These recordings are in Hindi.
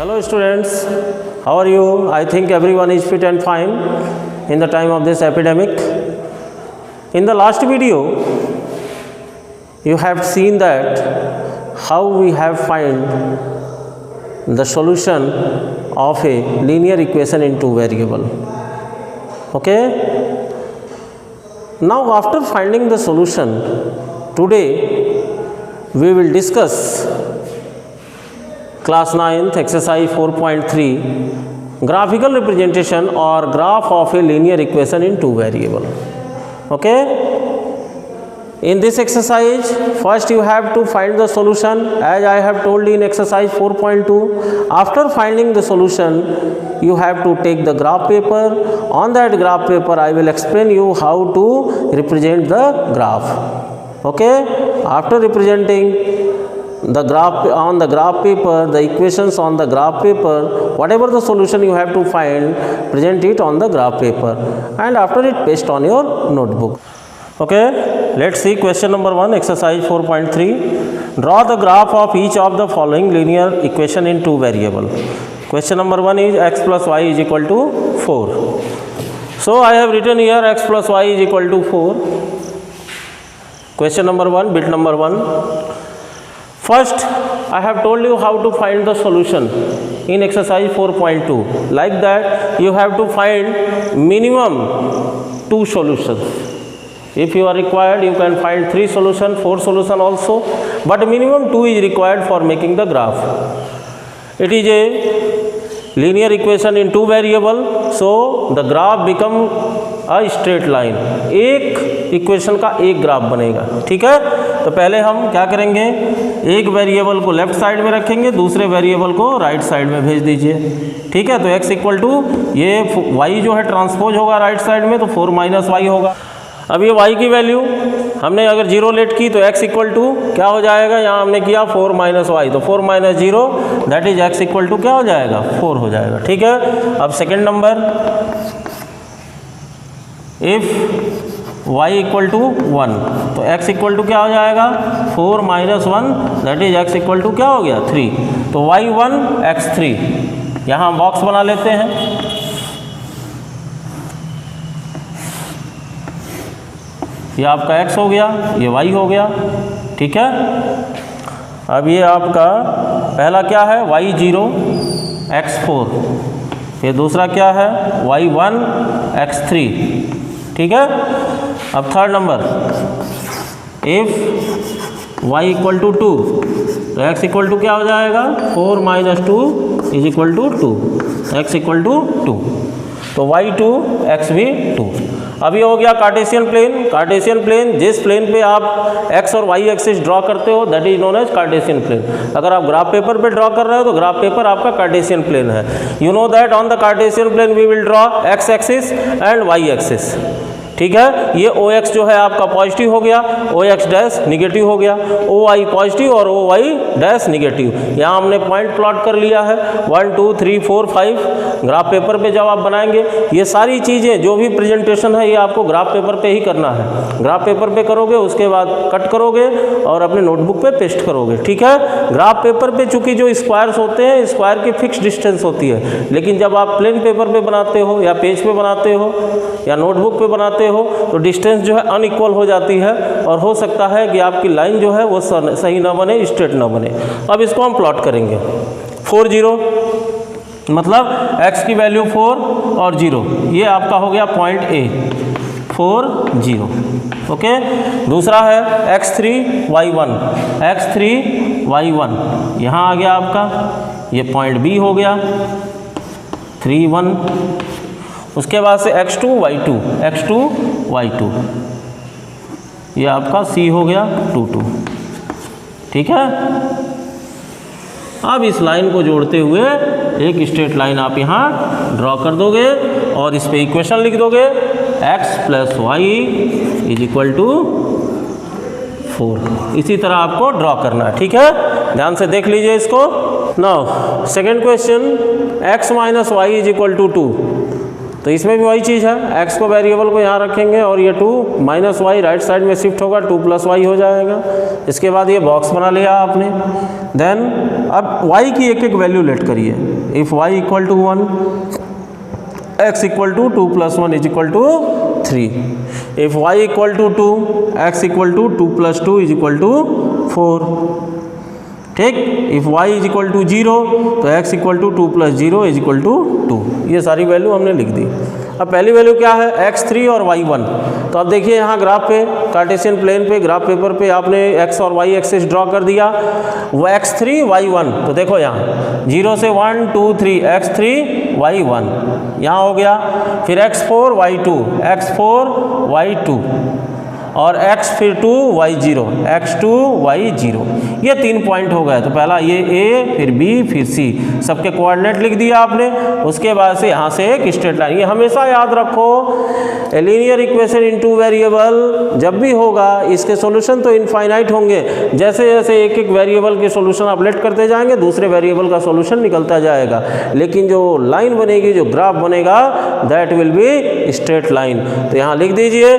Hello students, how are you? I think everyone is fit and fine in the time of this epidemic. In the last video, you have seen that how we have find the solution of a linear equation in two variable. Okay? Now after finding the solution, today we will discuss class 9th exercise 4.3 graphical representation or graph of a linear equation in two variable. Okay, in this exercise first you have to find the solution as I have told you in exercise 4.2. After finding the solution you have to take the graph paper. On that graph paper I will explain you how to represent the graph. Okay, after representing the graph on the graph paper, the equations on the graph paper, whatever the solution you have to find, present it on the graph paper and after it paste on your notebook. Okay, let's see question number 1, exercise 4.3. Draw the graph of each of the following linear equation in two variable. Question number 1 is x plus y is equal to 4. So I have written here x plus y is equal to 4. Question number 1, bit number 1. First, I have told you how to find the solution in exercise 4.2. Like that, you have to find minimum 2 solutions. If you are required, you can find 3 solutions, 4 solutions also. But minimum 2 is required for making the graph. It is a linear equation in two variable. So, the graph become a straight line. एक इक्वेशन का एक ग्राफ बनेगा. ठीक है, तो पहले हम क्या करेंगे, एक वेरिएबल को लेफ्ट साइड में रखेंगे, दूसरे वेरिएबल को राइट साइड में भेज दीजिए. ठीक है, तो x इक्वल टू ये y जो है ट्रांसपोज होगा राइट साइड में, तो 4 माइनस वाई होगा. अब ये y की वैल्यू हमने अगर 0 लेट की तो x इक्वल टू क्या हो जाएगा, यहाँ हमने किया 4 माइनस वाई, तो 4 minus 0 that is x equal to क्या हो जाएगा, 4 हो जाएगा. ठीक है, अब second number, if y equal to 1 तो x इक्वल टू क्या हो जाएगा, 4 minus 1 that is x equal to क्या हो गया, 3. तो y1 x3, यहाँ हम बॉक्स बना लेते हैं. ये आपका x हो गया, ये y हो गया. ठीक है, अब ये आपका पहला क्या है, y0 x4, ये दूसरा क्या है, y1 x3. ठीक है, अब third number, if y equal to 2 तो x इक्वल टू क्या हो जाएगा, 4 minus 2 is equal to 2, x equal to 2, तो y2 x भी 2. अब ये हो गया कार्टेशियन प्लेन. कार्टेशियन प्लेन जिस प्लेन पे आप x और y एक्सिस ड्रॉ करते हो that is known as Cartesian plane. अगर आप ग्राफ पेपर पे ड्रॉ कर रहे हो तो ग्राफ पेपर आपका कार्टेशियन प्लेन है. You know that on the Cartesian plane we will draw x axis and y axis. ठीक है, ये OX जो है आपका पॉजिटिव हो गया, OX डैश निगेटिव हो गया, OY पॉजिटिव और OY डैश निगेटिव. यहाँ हमने पॉइंट प्लॉट कर लिया है 1 2 3 4 5. ग्राफ पेपर पे जब आप बनाएंगे ये सारी चीज़ें जो भी प्रेजेंटेशन है ये आपको ग्राफ पेपर पे ही करना है. ग्राफ पेपर पे करोगे, उसके बाद कट करोगे और अपने नोटबुक पे पेस्ट करोगे. ठीक है, ग्राफ पेपर पे चूँकि जो स्क्वायर्स होते हैं, स्क्वायर की फिक्स डिस्टेंस होती है, लेकिन जब आप प्लेन पेपर पे बनाते हो या पेज पे बनाते हो या नोटबुक पे बनाते हो तो डिस्टेंस जो है अनइक्वल हो जाती है और हो सकता है कि आपकी लाइन जो है वो सही ना बने, स्ट्रेट ना बने. अब इसको हम प्लॉट करेंगे. 4 0 मतलब x की वैल्यू 4 और 0, ये आपका हो गया पॉइंट A, 4 0. ओके, दूसरा है x3 y1, x3 y1 यहाँ आ गया आपका, ये पॉइंट B हो गया 3 1. उसके बाद से x2 y2, x2 y2 ये आपका C हो गया 2 2. ठीक है, अब इस लाइन को जोड़ते हुए एक स्ट्रेट लाइन आप यहाँ ड्रॉ कर दोगे और इस पे इक्वेशन लिख दोगे, x plus y is equal to 4. इसी तरह आपको ड्रॉ करना है. ठीक है, ध्यान से देख लीजिए इसको. Now second question, x minus y is equal to 2. तो इसमें भी वही चीज़ है, x को वेरिएबल को यहाँ रखेंगे और ये 2 माइनस वाई राइट साइड में शिफ्ट होगा, 2 प्लस वाई हो जाएगा। इसके बाद ये बॉक्स बना लिया आपने। देन अब y की एक एक वैल्यू लेट करिए। If y equal to 1, x equal to 2 plus 1 is equal to 3। If y equal to 2, x equal to 2 plus 2 is equal to 4। ठीक। If y is equal to 0 तो x equal to 2 plus 0 is equal to 2। ये सारी वैल्यू हमने लिख दी। अब पहली वैल्यू क्या है, x3 और y1। तो अब देखिए यहाँ ग्राफ पे, कार्टेशियन प्लेन पे, ग्राफ पेपर पे आपने x और y एक्सिस ड्रॉ कर दिया। वो x3 y1, तो देखो यहाँ 0 से 1 2 3 x3 y1 यहाँ हो गया। फिर x4 y2, x4 y2 और x फिर 2 y0, x2 y0। ये 3 पॉइंट हो गए। तो पहला ये a, फिर b, फिर c, सबके कोऑर्डिनेट लिख दिया आपने। उसके बाद से यहाँ से एक स्ट्रेट लाइन। ये हमेशा याद रखो, a linear equation in two variable जब भी होगा इसके सॉल्यूशन तो इनफाइनाइट होंगे। जैसे जैसे एक एक वेरिएबल के सॉल्यूशन आप लेट करते जाएंगे दूसरे वेरिएबल का सॉल्यूशन निकलता जाएगा। लेकिन जो लाइन बनेगी, जो ग्राफ बनेगा, that will be straight line. तो यहाँ लिख दीजिए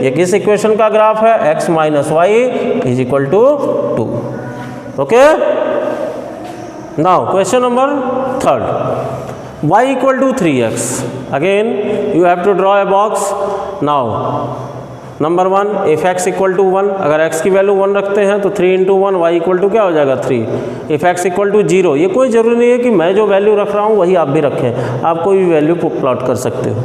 ये किस इक्वेशन का ग्राफ है, x minus y is equal to 2। Okay. Now question number 3, y equal to 3x। Again you have to draw a box. Now number 1, if x equal to 1, अगर x की वैल्यू 1 रखते हैं तो 3 इंटू 1 y इक्वल टू क्या हो जाएगा 3। इफ x इक्वल टू 0, ये कोई ज़रूरी नहीं है कि मैं जो वैल्यू रख रहा हूँ वही आप भी रखें, आप कोई भी वैल्यू प्लॉट कर सकते हो।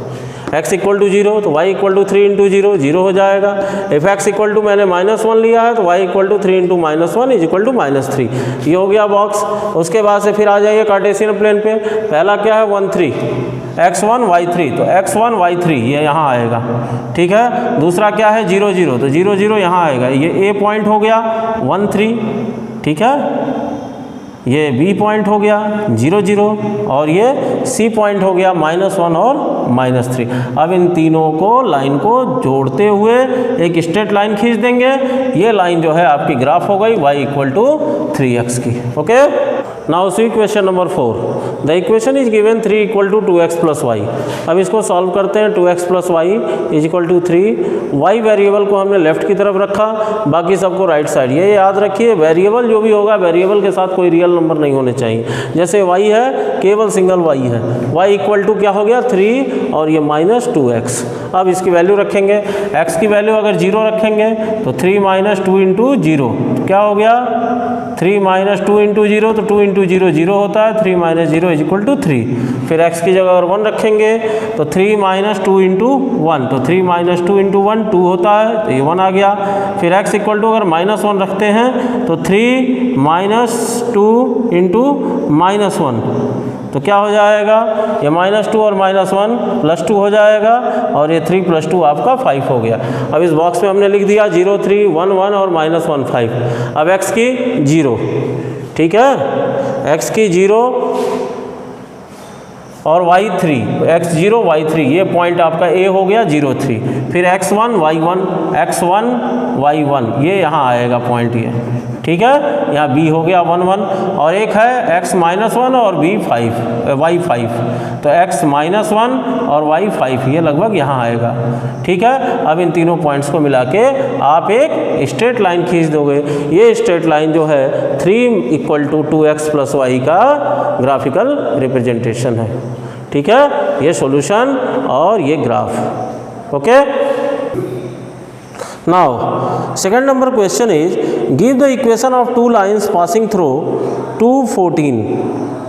x इक्वल टू 0 तो y इक्वल टू 3 इंटू 0 0 हो जाएगा। इफ x इक्वल टू मैंने -1 लिया है तो y equal to 3 into -1 is equal to -3। ये हो गया बॉक्स। उसके बाद से फिर आ जाइए कार्टेशियन प्लेन पे। पहला क्या है 1 3, x1 y3, तो x1 y3 ये यहाँ आएगा। ठीक है। दूसरा क्या है 0 0, तो 0 0 यहाँ आएगा। ये a पॉइंट हो गया 1 3। ठीक है। ये b पॉइंट हो गया 0 0 और ये c पॉइंट हो गया -1 और -3। अब इन तीनों को लाइन को जोड़ते हुए एक स्ट्रेट लाइन खींच देंगे। ये लाइन जो है आपकी ग्राफ हो गई y इक्वल टू 3x की। Okay. Now see question number 4। The equation is given 3 equal to 2x plus y. अब इसको सॉल्व करते हैं। 2x plus y is equal to 3। y variable को हमने लेफ्ट की तरफ रखा, बाकी सबको राइट साइड। ये याद रखिए, वेरिएबल जो भी होगा वेरिएबल के साथ कोई रियल नंबर नहीं होने चाहिए। जैसे y है, केवल सिंगल y है। y इक्वल टू क्या हो गया 3 और ये -2x। अब इसकी वैल्यू रखेंगे। x की वैल्यू अगर 0 रखेंगे तो 3 - 2 इंटू 0 क्या हो गया 3 - 2 इंटू 0, तो 2 इंटू 0 0 होता है। 3 - 0 इज इक्वल टू 3। फिर x की जगह अगर 1 रखेंगे तो 3 - 2 इंटू 1, तो 3 - 2 इंटू 1 2 होता है, तो ये 1 आ गया। फिर x इक्वल टू अगर -1 रखते हैं तो 3 - 2 इंटू -1, तो क्या हो जाएगा ये -2 और -1 +2 हो जाएगा और ये 3 + 2 आपका 5 हो गया। अब इस बॉक्स में हमने लिख दिया 0 3 1 1 और -1 5। अब x की 0, ठीक है, x की 0 और y3, x0 y3, ये पॉइंट आपका a हो गया 0 3। फिर x1 y1 ये यहाँ आएगा पॉइंट ये। ठीक है। यहाँ b हो गया 1 1 और एक है x -1 और b 5 y 5, तो x -1 और y 5 ये लगभग यहाँ आएगा। ठीक है। अब इन तीनों पॉइंट्स को मिला के आप एक स्ट्रेट लाइन खींच दोगे। ये स्ट्रेट लाइन जो है 3 equal to 2x plus y का ग्राफिकल रिप्रेजेंटेशन है। ठीक है। ये सॉल्यूशन और ये graph. Okay. Now, second number question is, give the equation of two lines passing through 214.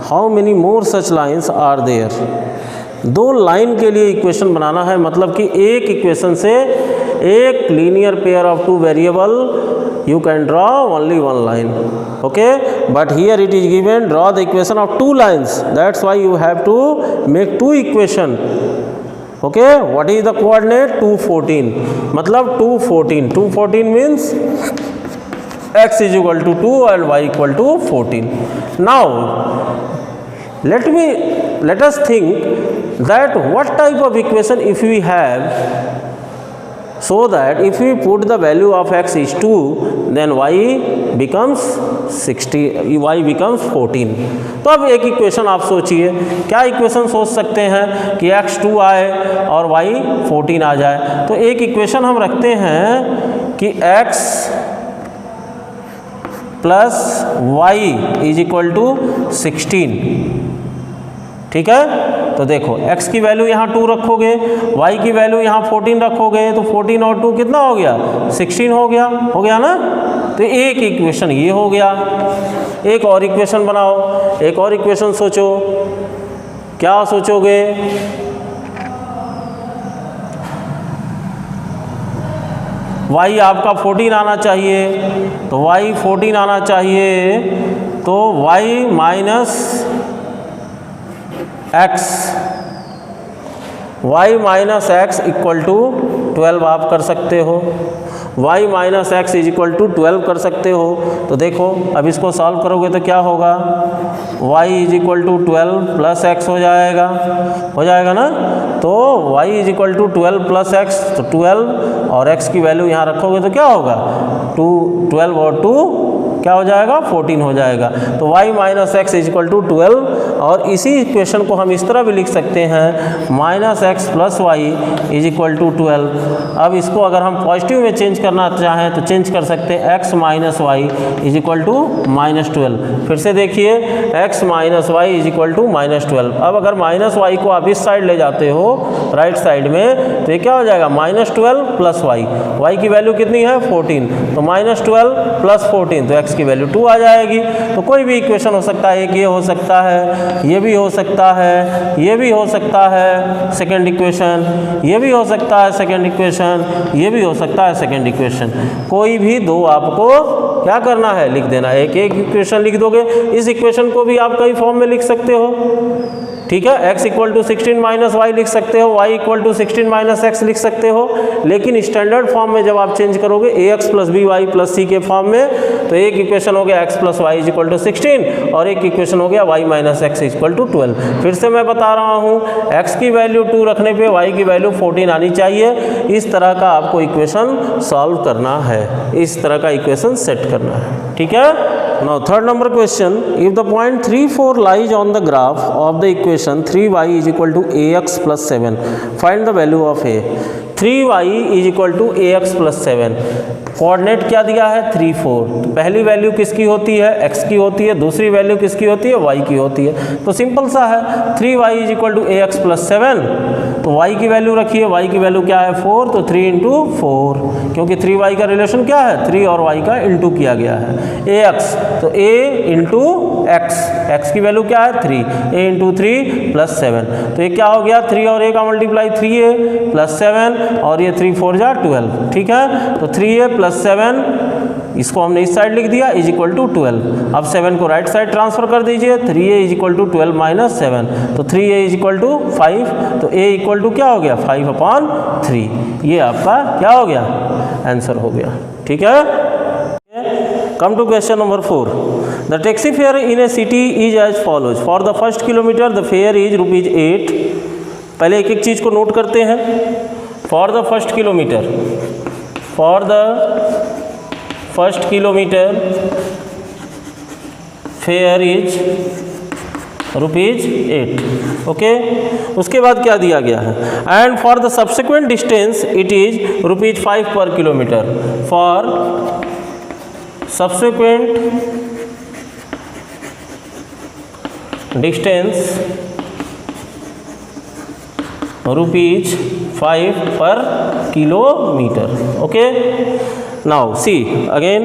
How many more such lines are there? दो लाइन के लिए इक्वेशन बनाना है, मतलब कि एक इक्वेशन से एक linear pair of two variable you can draw only one line. Okay, but here it is given draw the equation of two lines. That's why you have to make two equation. Okay, what is the coordinate 214? मतलब 214 means x is equal to 2 and y equal to 14. Now let us think that what type of equation if we have, so that if we put the value of x is 2 then y becomes 16, y becomes 14। तो अब एक इक्वेशन आप सोचिए, क्या इक्वेशन सोच सकते हैं कि x 2 आए और y 14 आ जाए। तो एक इक्वेशन हम रखते हैं कि x plus y is equal to 16। ठीक है, तो देखो x की वैल्यू यहाँ 2 रखोगे, y की वैल्यू यहाँ 14 रखोगे, तो 14 और 2 कितना हो गया, 16 हो गया ना। तो एक इक्वेशन ये हो गया। एक और इक्वेशन बनाओ, एक और इक्वेशन सोचो, क्या सोचोगे, y आपका 14 आना चाहिए, तो y 14 आना चाहिए, तो y minus x equal to 12 आप कर सकते हो, y minus x is equal to 12 कर सकते हो। तो देखो अब इसको सॉल्व करोगे तो क्या होगा, y is equal to 12 plus x हो जाएगा ना। तो y is equal to 12 plus x, तो 12 और x की वैल्यू यहाँ रखोगे तो क्या होगा, 12 और 2 क्या हो जाएगा, 14 हो जाएगा। तो y minus x is equal to 12, और इसी इक्वेशन को हम इस तरह भी लिख सकते हैं, minus x plus y is equal to 12। अब इसको अगर हम पॉजिटिव में चेंज करना चाहें तो चेंज कर सकते हैं, x minus y is equal to minus 12। फिर से देखिए, x minus y is equal to minus 12। अब अगर माइनस वाई को आप इस साइड ले जाते हो राइट साइड में, तो ये क्या हो जाएगा, माइनस 12 प्लस वाई, वाई की वैल्यू कितनी है 14, तो माइनस 12 प्लस 14, तो x की वैल्यू 2 आ जाएगी। तो कोई भी इक्वेशन हो सकता है, एक ये हो सकता है, ये भी हो सकता है, ये भी हो सकता है सेकंड इक्वेशन, ये भी हो सकता है सेकंड इक्वेशन, ये भी हो सकता है सेकंड इक्वेशन। कोई भी दो आपको क्या करना है, लिख देना। एक इक्वेशन लिख दोगे, इस इक्वेशन को भी आप कई फॉर्म में लिख सकते हो। ठीक है, x equal to 16 minus y लिख सकते हो, y equal to 16 minus x लिख सकते हो। लेकिन स्टैंडर्ड फॉर्म में जब आप चेंज करोगे ax plus b y plus c के फॉर्म में, तो एक इक्वेशन हो गया x plus y is equal to 16 और एक इक्वेशन हो गया y minus x is equal to 12। फिर से मैं बता रहा हूँ, x की वैल्यू 2 रखने पे y की वैल्यू 14 आनी चाहिए। इस तरह का आपको इक्वेशन सॉल्व करना है, इस तरह का इक्वेशन सेट करना है। ठीक है। Now third number question, if the point 3, 4 lies on the graph of the equation 3y is equal to ax plus 7, find the value of a। 3y is equal to ax plus 7, coordinate क्या दिया है 3, 4। तो पहली वैल्यू किसकी होती है, x की होती है, दूसरी वैल्यू किसकी होती है, y की होती है। तो सिंपल सा है, 3y is equal to ax plus 7, तो y की वैल्यू रखिए, y की वैल्यू क्या है 4, तो 3 इंटू 4, क्योंकि 3y का रिलेशन क्या है, 3 और y का इंटू किया गया है। ax तो a इंटू x की वैल्यू क्या है 3, a इंटू 3 प्लस 7, तो ये क्या हो गया, 3 और a का मल्टीप्लाई 3a प्लस 7, और ये 3 4 जा 12। ठीक है, तो 3a प्लस 7, इसको हमने इस साइड लिख दिया, इज इक्वल टू 12। अब 7 को राइट साइड ट्रांसफर कर दीजिए, 3a is equal to 12 minus 7, तो 3a इज इक्वल टू 5, तो a इक्वल टू क्या हो गया 5/3। ये आपका क्या हो गया, आंसर हो गया। ठीक है। Come to question number 4. The taxi fare in a city is as follows. For the first kilometer the fare is ₹8। पहले एक एक चीज़ को नोट करते हैं। For the first kilometer fare is ₹8। Okay, उसके बाद क्या दिया गया है, and for the subsequent distance it is ₹5 पर kilometre. For subsequent distance ₹5 per kilometer। okay, now see again,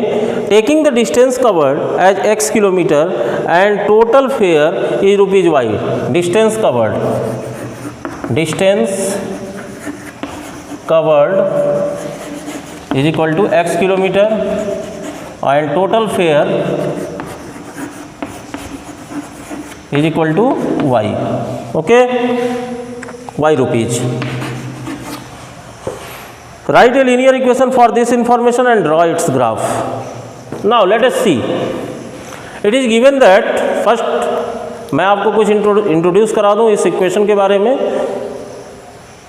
taking the distance covered as x kilometer and total fare is ₹y। distance covered is equal to x kilometer and total fare is equal to y। okay, y rupees। write a linear equation for this information and draw its graph। now let us see, it is given that first मैं आपको कुछ इंट्रोड्यूस करा दूं इस इक्वेशन के बारे में।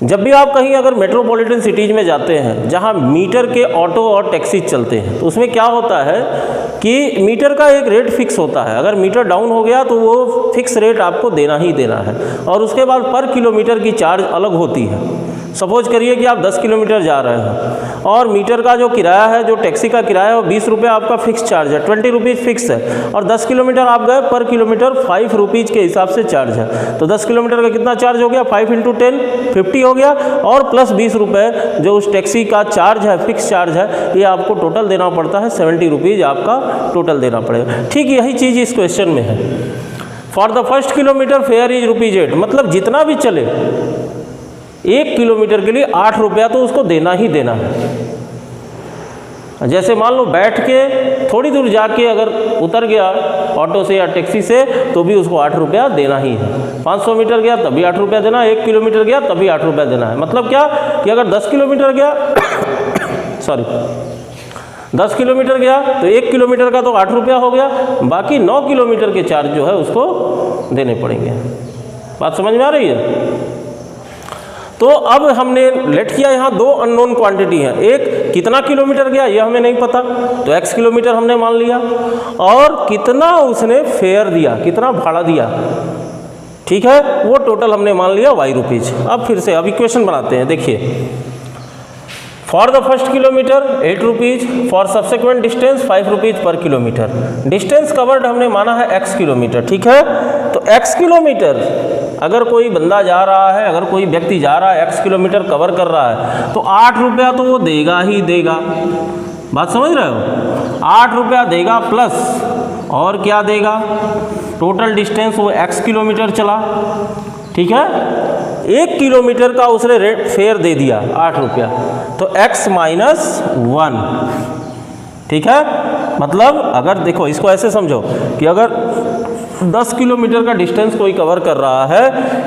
जब भी आप कहीं अगर मेट्रोपॉलिटन सिटीज़ में जाते हैं जहां मीटर के ऑटो और टैक्सी चलते हैं, तो उसमें क्या होता है कि मीटर का एक रेट फिक्स होता है, अगर मीटर डाउन हो गया तो वो फिक्स रेट आपको देना ही देना है, और उसके बाद पर किलोमीटर की चार्ज अलग होती है। सपोज करिए कि आप 10 किलोमीटर जा रहे हैं और मीटर का जो किराया है, जो टैक्सी का किराया है, वो 20 रुपये आपका फिक्स चार्ज है, 20 रुपीज़ फिक्स है, और 10 किलोमीटर आप गए, पर किलोमीटर 5 रुपीज़ के हिसाब से चार्ज है। तो 10 किलोमीटर का कितना चार्ज हो गया, 5 × 10 50 हो गया, और प्लस 20 रुपये जो उस टैक्सी का चार्ज है, फिक्स चार्ज है, ये आपको टोटल देना पड़ता है, 70 रुपीज़ आपका टोटल देना पड़ेगा। ठीक यही चीज़ इस क्वेश्चन में है। For the first kilometre fair is ₹8, मतलब जितना भी चले 1 किलोमीटर के लिए 8 रुपया तो उसको देना ही देना है। जैसे मान लो बैठ के थोड़ी दूर जाके अगर उतर गया ऑटो से या टैक्सी से, तो भी उसको 8 रुपया देना ही है। 500 मीटर गया तभी 8 रुपया देना है, 1 किलोमीटर गया तभी 8 रुपया देना है। मतलब क्या कि अगर 10 किलोमीटर गया सॉरी 10 किलोमीटर गया तो 1 किलोमीटर का तो 8 रुपया हो गया, बाकी 9 किलोमीटर के चार्ज जो है उसको देने पड़ेंगे। बात समझ में आ रही है? तो अब हमने लेट किया, यहाँ 2 अननोन क्वांटिटी हैं, एक कितना किलोमीटर गया ये हमें नहीं पता, तो x किलोमीटर हमने मान लिया, और कितना उसने फेयर दिया, कितना भाड़ा दिया, ठीक है, वो टोटल हमने मान लिया y रुपीज़। अब फिर से अब इक्वेशन बनाते हैं। देखिए, for the first kilometre 8 rupees, for subsequent distance 5 rupees per kilometre. Distance covered हमने माना है x किलोमीटर, ठीक है। तो x किलोमीटर अगर कोई बंदा जा रहा है, अगर कोई व्यक्ति जा रहा है x किलोमीटर कवर कर रहा है, तो 8 रुपया तो वो देगा ही देगा। बात समझ रहे हो? 8 रुपया देगा प्लस और क्या देगा, टोटल डिस्टेंस वो x किलोमीटर चला, ठीक है। 1 किलोमीटर का उसने रेट फेयर दे दिया 8 रुपया, तो x - 1, ठीक है। मतलब अगर देखो इसको ऐसे समझो कि अगर 10 किलोमीटर का डिस्टेंस कोई कवर कर रहा है,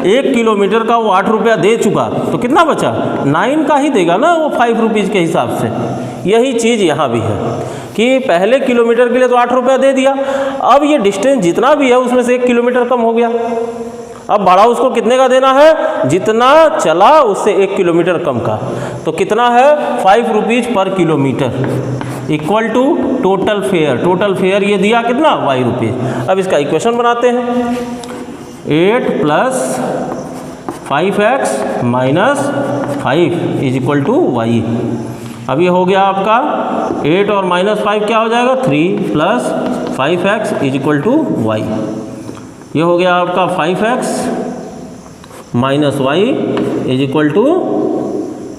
1 किलोमीटर का वो 8 रुपया दे चुका, तो कितना बचा, 9 का ही देगा ना वो 5 रुपीज़ के हिसाब से। यही चीज़ यहाँ भी है कि पहले किलोमीटर के लिए तो 8 रुपया दे दिया, अब ये डिस्टेंस जितना भी है उसमें से 1 किलोमीटर कम हो गया, अब भाड़ा उसको कितने का देना है, जितना चला उससे 1 किलोमीटर कम का, तो कितना है 5 rupees per kilometre equal to total fare. Total fare ये दिया कितना, y रुपीज़। अब इसका इक्वेशन बनाते हैं, 8 + 5x - 5 = y। अब ये हो गया आपका 8 और -5 क्या हो जाएगा, 3 + 5x = y। ये हो गया आपका 5x - y =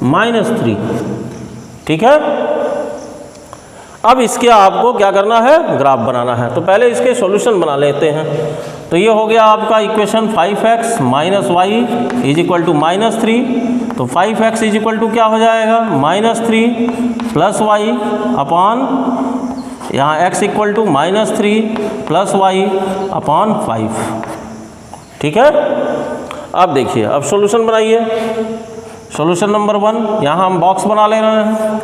-3, ठीक है। अब इसके आपको क्या करना है, ग्राफ बनाना है। तो पहले इसके सॉल्यूशन बना लेते हैं। तो ये हो गया आपका इक्वेशन 5x - y = -3। तो 5x = क्या हो जाएगा, -3 + y अपॉन यहाँ x = -3 + y अपॉन 5, ठीक है। अब देखिए, अब सॉल्यूशन बनाइए। सॉल्यूशन नंबर 1, यहाँ हम बॉक्स बना ले रहे हैं।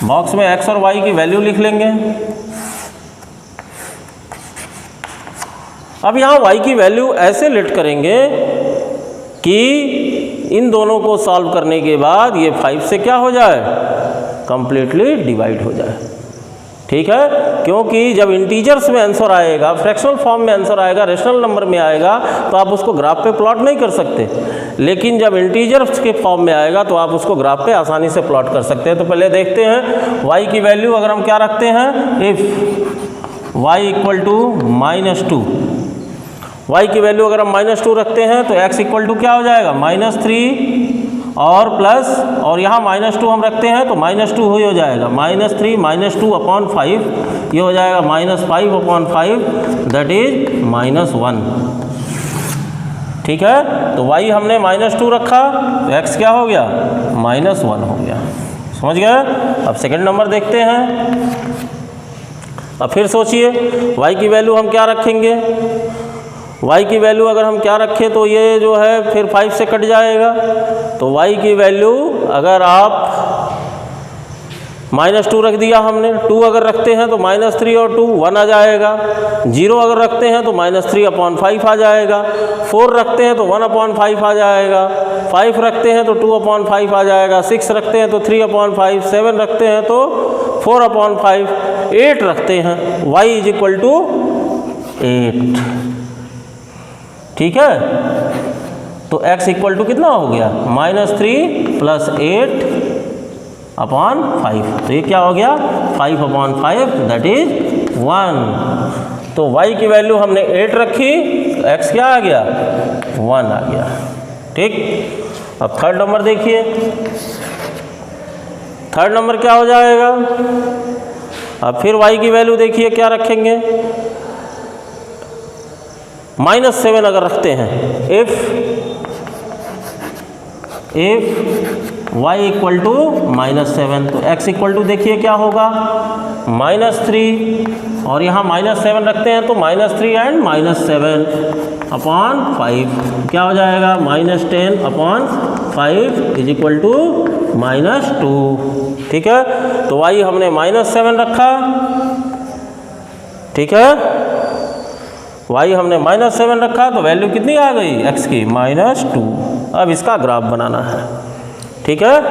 बॉक्स में x और y की वैल्यू लिख लेंगे। अब यहाँ y की वैल्यू ऐसे लेट करेंगे कि इन दोनों को सॉल्व करने के बाद ये 5 से क्या हो जाए, कंप्लीटली डिवाइड हो जाए, ठीक है। क्योंकि जब इंटीजर्स में आंसर आएगा, फ्रैक्शनल फॉर्म में आंसर आएगा, रेशनल नंबर में आएगा, तो आप उसको ग्राफ पे प्लॉट नहीं कर सकते, लेकिन जब इंटीजर्स के फॉर्म में आएगा तो आप उसको ग्राफ पे आसानी से प्लॉट कर सकते हैं। तो पहले देखते हैं y की वैल्यू अगर हम क्या रखते हैं, इफ़ y = -2, y की वैल्यू अगर हम -2 रखते हैं तो x = क्या हो जाएगा, -3 और प्लस, और यहाँ -2 हम रखते हैं तो -2 हो जाएगा, -3 - 2 अपॉन 5, ये हो जाएगा -5 अपॉन 5 दैट इज -1, ठीक है। तो y हमने -2 रखा तो x क्या हो गया, -1 हो गया। समझ गए? अब सेकंड नंबर देखते हैं। अब फिर सोचिए y की वैल्यू हम क्या रखेंगे, y की वैल्यू अगर हम क्या रखें तो ये जो है फिर 5 से कट जाएगा। तो y की वैल्यू अगर आप -2 रख दिया हमने, 2 अगर रखते हैं तो -3 और 2 1 आ जाएगा, 0 अगर रखते हैं तो -3 अपॉन 5 आ जाएगा, 4 रखते हैं तो 1 अपॉन 5 आ जाएगा, 5 रखते हैं तो 2 अपॉन 5 आ जाएगा, 6 रखते हैं तो 3 अपॉन 5, 7 रखते हैं तो 4/5 8 रखते हैं, y इज इक्वल टू 8, ठीक है। तो x इक्वल टू कितना हो गया, -3 + 8/5, तो ये क्या हो गया 5/5 दैट इज 1। तो y की वैल्यू हमने 8 रखी, x क्या आ गया 1 आ गया, ठीक। अब थर्ड नंबर देखिए, थर्ड नंबर क्या हो जाएगा। अब फिर y की वैल्यू देखिए क्या रखेंगे, -7 अगर रखते हैं, इफ y इक्वल टू -7, तो x इक्वल टू देखिए क्या होगा -3, और यहाँ -7 रखते हैं तो -3 एंड -7/5 क्या हो जाएगा, -10/5 इज इक्वल टू -2, ठीक है। तो y हमने -7 रखा, ठीक है, y हमने -7 रखा, तो वैल्यू कितनी आ गई x की -2। अब इसका ग्राफ बनाना है, ठीक है।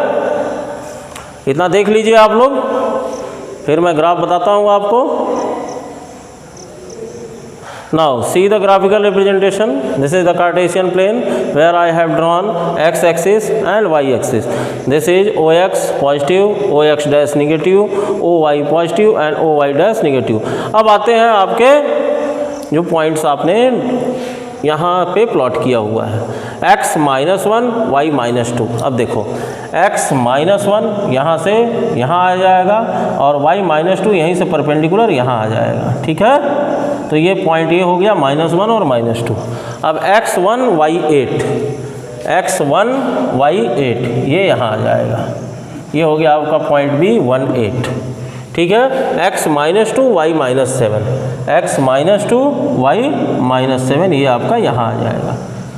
इतना देख लीजिए आप लोग, फिर मैं ग्राफ बताता हूँ आपको। Now see the graphical representation. This is the Cartesian plane where I have drawn x-axis and y-axis. This is OX positive, OX dash negative, OY positive and OY dash negative. अब आते हैं आपके जो पॉइंट्स आपने यहाँ पे प्लॉट किया हुआ है, x -1 y -2। अब देखो x -1 यहाँ से यहाँ आ जाएगा और y -2 यहीं से परपेंडिकुलर यहाँ आ जाएगा, ठीक है। तो ये पॉइंट ये हो गया -1 और -2। अब x1 y8 ये यहाँ आ जाएगा, ये हो गया आपका पॉइंट B 1 8, ठीक है। x -2 y -7 ये आपका यहाँ आ जाएगा,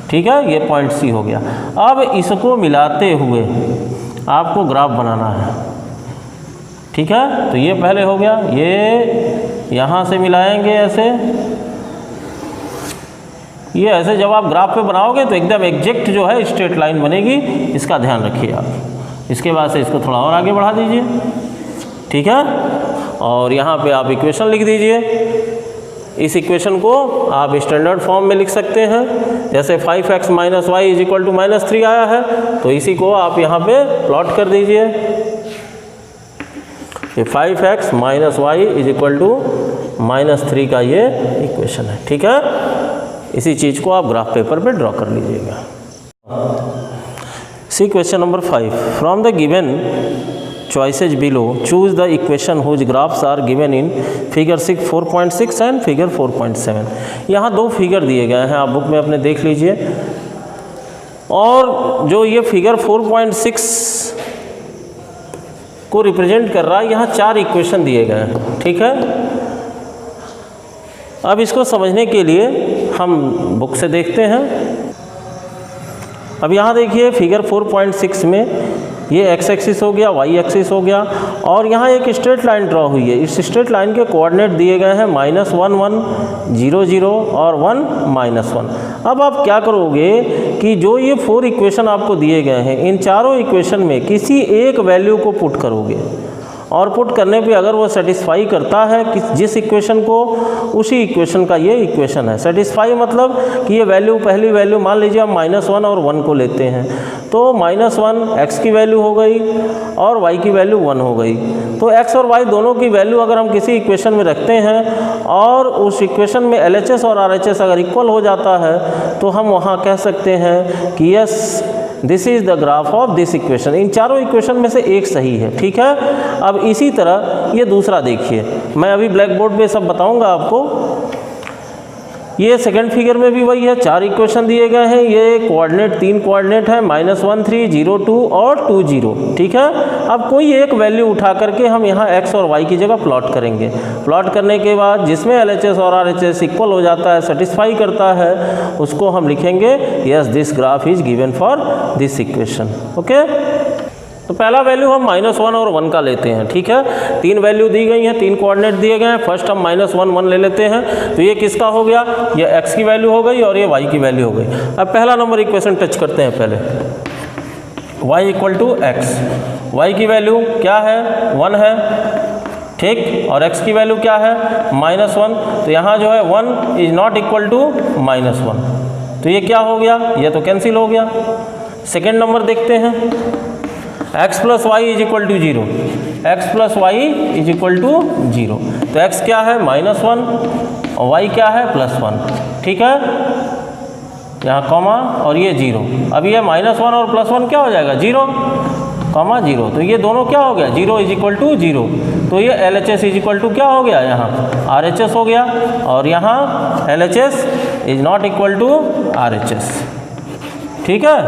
ठीक है। ये पॉइंट C हो गया। अब इसको मिलाते हुए आपको ग्राफ बनाना है, ठीक है। तो ये पहले हो गया, ये यहाँ से मिलाएंगे ऐसे, ये ऐसे जब आप ग्राफ पे बनाओगे तो एकदम एग्जैक्ट जो है स्ट्रेट लाइन बनेगी, इसका ध्यान रखिए आप। इसके बाद से इसको थोड़ा और आगे बढ़ा दीजिए, ठीक है। और यहाँ पे आप इक्वेशन लिख दीजिए। इस इक्वेशन को आप स्टैंडर्ड फॉर्म में लिख सकते हैं, जैसे 5x - y is equal to -3 आया है, तो इसी को आप यहाँ पे प्लॉट कर दीजिए। ये 5x - y is equal to -3 का ये इक्वेशन है, ठीक है। इसी चीज़ को आप ग्राफ पेपर पे ड्रॉ कर लीजिएगा। C question number 5, from the given choices below choose the equation whose graphs are given in figure 4.6 and figure 4.7। यहाँ दो फिगर दिए गए हैं, आप बुक में अपने देख लीजिए। और जो ये फिगर 4.6 को रिप्रेजेंट कर रहा है, यहाँ 4 इक्वेशन दिए गए हैं, ठीक है। अब इसको समझने के लिए हम बुक से देखते हैं। अब यहाँ देखिए फिगर 4.6 में ये x एक्सिस हो गया, y एक्सिस हो गया, और यहाँ एक स्ट्रेट लाइन ड्रॉ हुई है। इस स्ट्रेट लाइन के कोऑर्डिनेट दिए गए हैं -1 1 0 0 और 1 -1। अब आप क्या करोगे कि जो ये 4 इक्वेशन आपको दिए गए हैं, इन चारों इक्वेशन में किसी एक वैल्यू को पुट करोगे, और पुट करने पे अगर वो सेटिस्फाई करता है कि जिस इक्वेशन को, उसी इक्वेशन का ये इक्वेशन है। सेटिस्फाई मतलब कि ये वैल्यू, पहली वैल्यू मान लीजिए हम -1 और 1 को लेते हैं, तो -1 x की वैल्यू हो गई और y की वैल्यू 1 हो गई। तो x और y दोनों की वैल्यू अगर हम किसी इक्वेशन में रखते हैं और उस इक्वेशन में LHS और RHS अगर इक्वल हो जाता है, तो हम वहाँ कह सकते हैं कि yes this is the graph of this equation. इन चारों इक्वेशन में से एक सही है, ठीक है। अब इसी तरह ये दूसरा देखिए, मैं अभी ब्लैक बोर्ड पे सब बताऊंगा आपको। ये सेकंड फिगर में भी वही है, 4 इक्वेशन दिए गए हैं। ये कोऑर्डिनेट 3 कोऑर्डिनेट है, -1 3 0 2 और 2 0, ठीक है। अब कोई एक वैल्यू उठा करके हम यहाँ x और y की जगह प्लॉट करेंगे। प्लॉट करने के बाद जिसमें LHS और RHS इक्वल हो जाता है, सेटिस्फाई करता है, उसको हम लिखेंगे yes this graph is given for this equation, okay. तो पहला वैल्यू हम -1 और 1 का लेते हैं, ठीक है। 3 वैल्यू दी गई हैं, 3 कोऑर्डिनेट दिए गए हैं। फर्स्ट हम -1 1 ले लेते हैं, तो ये किसका हो गया, ये x की वैल्यू हो गई और ये y की वैल्यू हो गई। अब पहला नंबर इक्वेशन टच करते हैं पहले, y = x। y की वैल्यू क्या है, 1 है, ठीक, और x की वैल्यू क्या है -1, तो यहाँ जो है 1 इज नॉट इक्वल टू -1, तो ये क्या हो गया, ये तो कैंसिल हो गया। सेकेंड नंबर देखते हैं, x plus y is equal to 0, x plus y is equal to 0, तो x क्या है -1 और y क्या है +1, ठीक है, यहाँ कॉमा और ये 0, अब ये -1 और +1 क्या हो जाएगा 0, कॉमा 0, तो ये दोनों क्या हो गया 0 इज इक्वल टू 0, तो ये LHS इज इक्वल टू क्या हो गया, यहाँ RHS हो गया, और यहाँ LHS is not equal to RHS, ठीक है।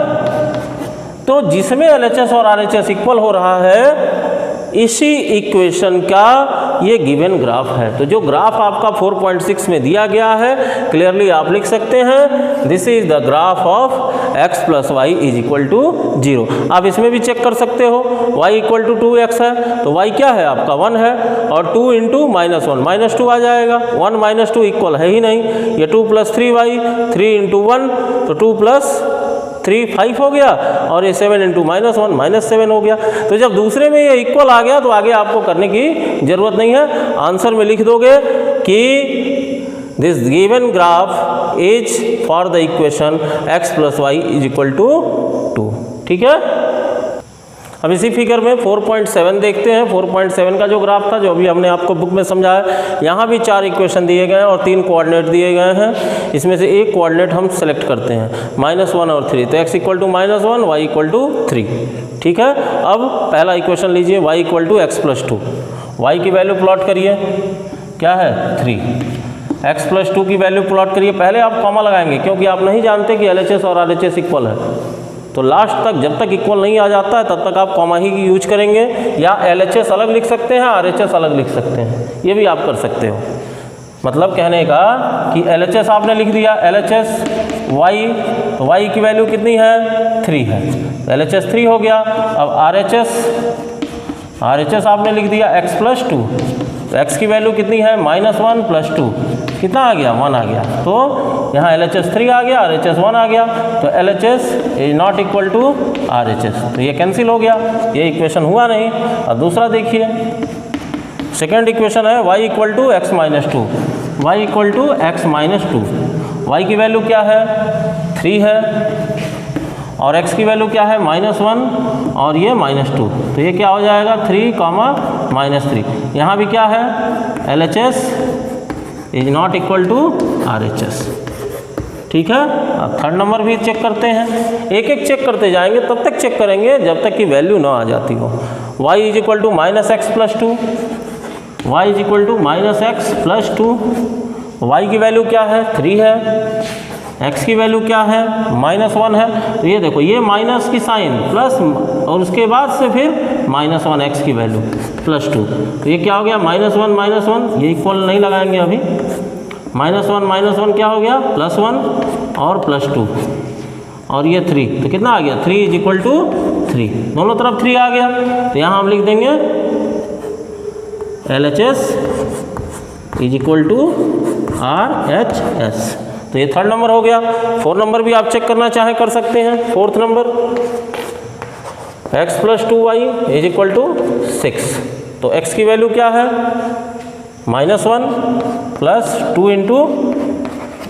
तो जिसमें LHS और RHS इक्वल हो रहा है, इसी इक्वेशन का ये गिवन ग्राफ है। तो जो ग्राफ आपका 4.6 में दिया गया है, क्लियरली आप लिख सकते हैं this is the graph of x plus y is equal to 0। आप इसमें भी चेक कर सकते हो, y इक्वल टू 2x है, तो y क्या है आपका 1 है, और 2 इंटू -1 -2 आ जाएगा, 1 -2 इक्वल है ही नहीं, ये 2 + 3y, 3 इंटू 1 तो 2 + 3 5 हो गया, और ये 7 इंटू -1 -7 हो गया। तो जब दूसरे में ये इक्वल आ गया तो आगे आपको करने की ज़रूरत नहीं है, आंसर में लिख दोगे कि this given graph is for the equation x plus y is equal to 2, ठीक है। अब इसी फिगर में 4.7 देखते हैं। 4.7 का जो ग्राफ था, जो अभी हमने आपको बुक में समझाया, यहाँ भी 4 इक्वेशन दिए गए हैं और 3 कोऑर्डिनेट दिए गए हैं। इसमें से एक कोऑर्डिनेट हम सेलेक्ट करते हैं, -1 और 3, तो x equal to -1, y equal to 3, ठीक है। अब पहला इक्वेशन लीजिए, y equal to x plus 2, y की वैल्यू प्लॉट करिए, क्या है 3, x प्लस 2 की वैल्यू प्लॉट करिए। पहले आप कॉमा लगाएंगे क्योंकि आप नहीं जानते कि LHS और RHS इक्वल है, तो लास्ट तक जब तक इक्वल नहीं आ जाता है तब तक आप कॉमा ही यूज करेंगे, या LHS अलग लिख सकते हैं, RHS अलग लिख सकते हैं, ये भी आप कर सकते हो। मतलब कहने का कि LHS आपने लिख दिया, LHS y, तो y की वैल्यू कितनी है 3 है, तो LHS 3 हो गया। अब RHS आपने लिख दिया x प्लस 2, तो x की वैल्यू कितनी है -1 + 2, कितना आ गया 1 आ गया, तो यहाँ LHS 3 आ गया, RHS 1 आ गया, तो LHS is not equal to RHS, तो ये कैंसिल हो गया, ये इक्वेशन हुआ नहीं। अब दूसरा देखिए, सेकेंड इक्वेशन है y equal to x minus 2, y equal to x minus 2, y की वैल्यू क्या है 3 है, और x की वैल्यू क्या है -1 और ये -2, तो ये क्या हो जाएगा 3, -3। यहाँ भी क्या है LHS is not equal to RHS, ठीक है। अब थर्ड नंबर भी चेक करते हैं, एक एक चेक करते जाएंगे, तब तक चेक करेंगे जब तक कि वैल्यू ना आ जाती हो। y is equal to -x plus 2, y is equal to -x plus 2, y की वैल्यू क्या है 3 है, x की वैल्यू क्या है -1 है, तो ये देखो ये माइनस की साइन प्लस, और उसके बाद से फिर -1 x की वैल्यू प्लस 2, तो ये क्या हो गया -1, ये इक्वल नहीं लगाएंगे अभी, -1 क्या हो गया +1 और +2, और ये 3, तो कितना आ गया 3 इज इक्वल टू 3, दोनों तरफ 3 आ गया, तो यहाँ हम लिख देंगे LHS is equal to RHS, तो ये थर्ड नंबर हो गया। 4 नंबर भी आप चेक करना चाहें कर सकते हैं। 4th number x plus 2y is equal to 6, तो x की वैल्यू क्या है -1 प्लस 2 इंटू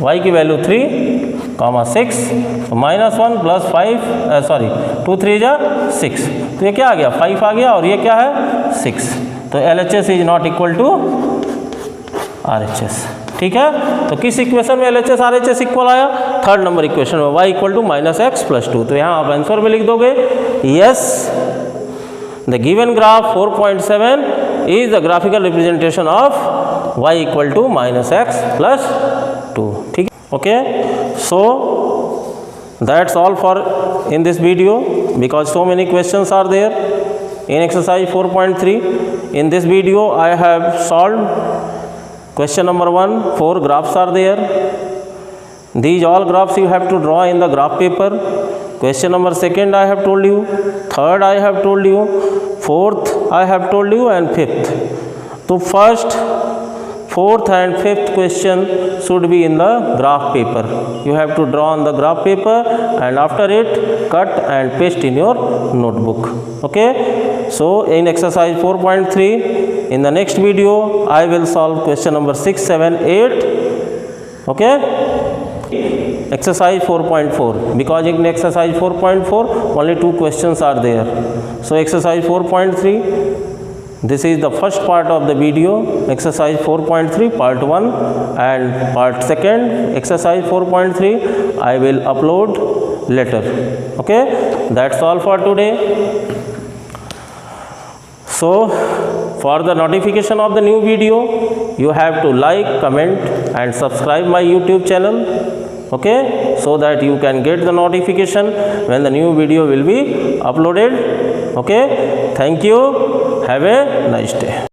y की वैल्यू 3, 6, तो -1 प्लस 5 2 3 जा 6, तो ये क्या आ गया 5 आ गया, और ये क्या है 6, तो LHS is not equal to RHS, ठीक है। तो किस इक्वेशन में LHS RHS इक्वल आया, थर्ड नंबर इक्वेशन में y equal to -x plus 2, तो यहाँ आप आंसर में लिख दोगे yes the given graph 4.7 is the graphical representation of y equal to -x plus 2, ठीक है। Okay, so that's all for in this video, because so many questions are there in exercise 4.3. In this video I have solved question number 1, 4 graphs are there. These all graphs you have to draw in the graph paper. Question number 2 I have told you, 3rd I have told you, 4th I have told you, and 5th. So first, 4th and 5th question should be in the graph paper. You have to draw on the graph paper, and after it cut and paste in your notebook. Okay, so in exercise 4.3 In the next video, I will solve question number 6, 7, 8. Okay? Exercise 4.4. Because in exercise 4.4, only 2 questions are there. So, exercise 4.3, this is the first part of the video. Exercise 4.3, part 1, and part 2, exercise 4.3, I will upload later. Okay? That's all for today. So, for the notification of the new video, you have to like, comment and subscribe my YouTube channel, okay, so that you can get the notification when the new video will be uploaded. Okay, thank you. Have a nice day.